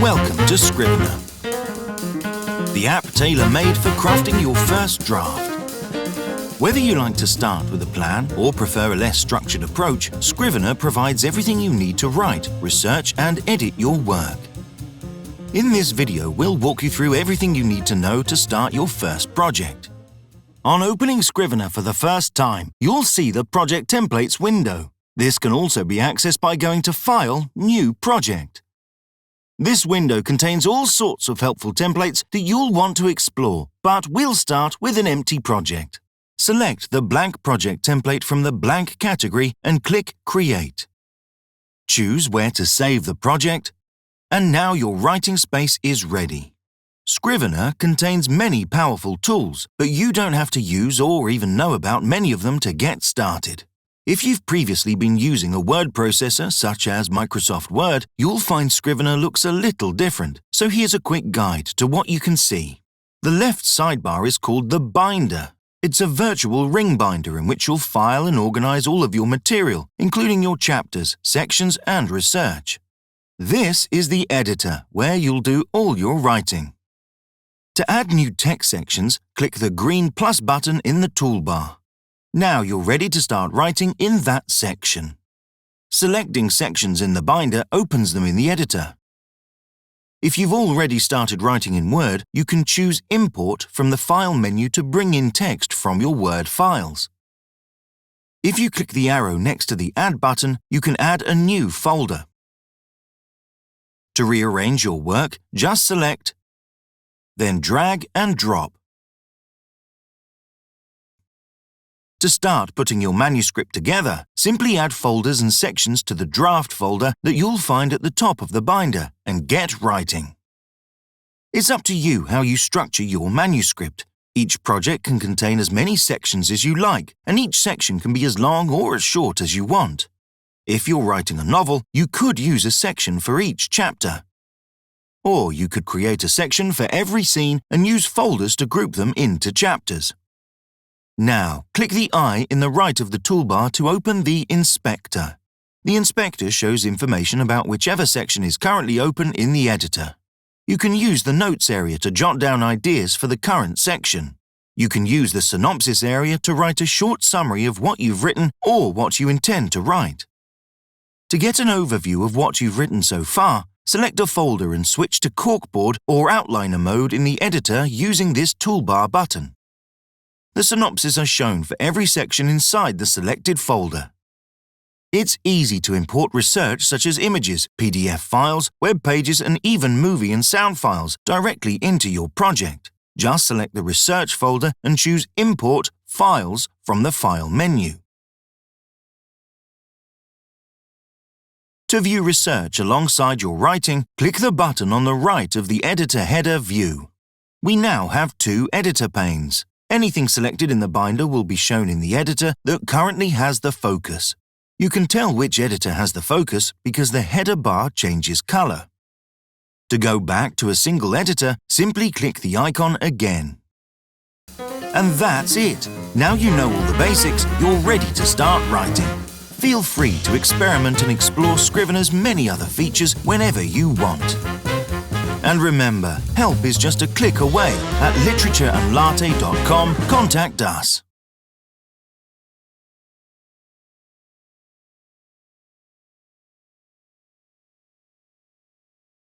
Welcome to Scrivener, the app tailor-made for crafting your first draft. Whether you like to start with a plan or prefer a less structured approach, Scrivener provides everything you need to write, research and edit your work. In this video, we'll walk you through everything you need to know to start your first project. On opening Scrivener for the first time, you'll see the Project Templates window. This can also be accessed by going to File, New Project. This window contains all sorts of helpful templates that you'll want to explore, but we'll start with an empty project. Select the blank project template from the blank category and click Create. Choose where to save the project, and now your writing space is ready. Scrivener contains many powerful tools, but you don't have to use or even know about many of them to get started. If you've previously been using a word processor such as Microsoft Word, you'll find Scrivener looks a little different, so here's a quick guide to what you can see. The left sidebar is called the binder. It's a virtual ring binder in which you'll file and organize all of your material, including your chapters, sections, and research. This is the editor, where you'll do all your writing. To add new text sections, click the green plus button in the toolbar. Now you're ready to start writing in that section. Selecting sections in the binder opens them in the editor. If you've already started writing in Word, you can choose Import from the File menu to bring in text from your Word files. If you click the arrow next to the Add button, you can add a new folder. To rearrange your work, just select, then drag and drop. To start putting your manuscript together, simply add folders and sections to the draft folder that you'll find at the top of the binder and get writing. It's up to you how you structure your manuscript. Each project can contain as many sections as you like, and each section can be as long or as short as you want. If you're writing a novel, you could use a section for each chapter. Or you could create a section for every scene and use folders to group them into chapters. Now, click the eye in the right of the toolbar to open the Inspector. The Inspector shows information about whichever section is currently open in the editor. You can use the Notes area to jot down ideas for the current section. You can use the Synopsis area to write a short summary of what you've written or what you intend to write. To get an overview of what you've written so far, select a folder and switch to Corkboard or Outliner mode in the editor using this toolbar button. The synopses are shown for every section inside the selected folder. It's easy to import research such as images, PDF files, web pages, and even movie and sound files directly into your project. Just select the Research folder and choose Import Files from the File menu. To view research alongside your writing, click the button on the right of the Editor header view. We now have two editor panes. Anything selected in the binder will be shown in the editor that currently has the focus. You can tell which editor has the focus because the header bar changes color. To go back to a single editor, simply click the icon again. And that's it. Now you know all the basics, you're ready to start writing. Feel free to experiment and explore Scrivener's many other features whenever you want. And remember, help is just a click away. At literatureandlatte.com, contact us.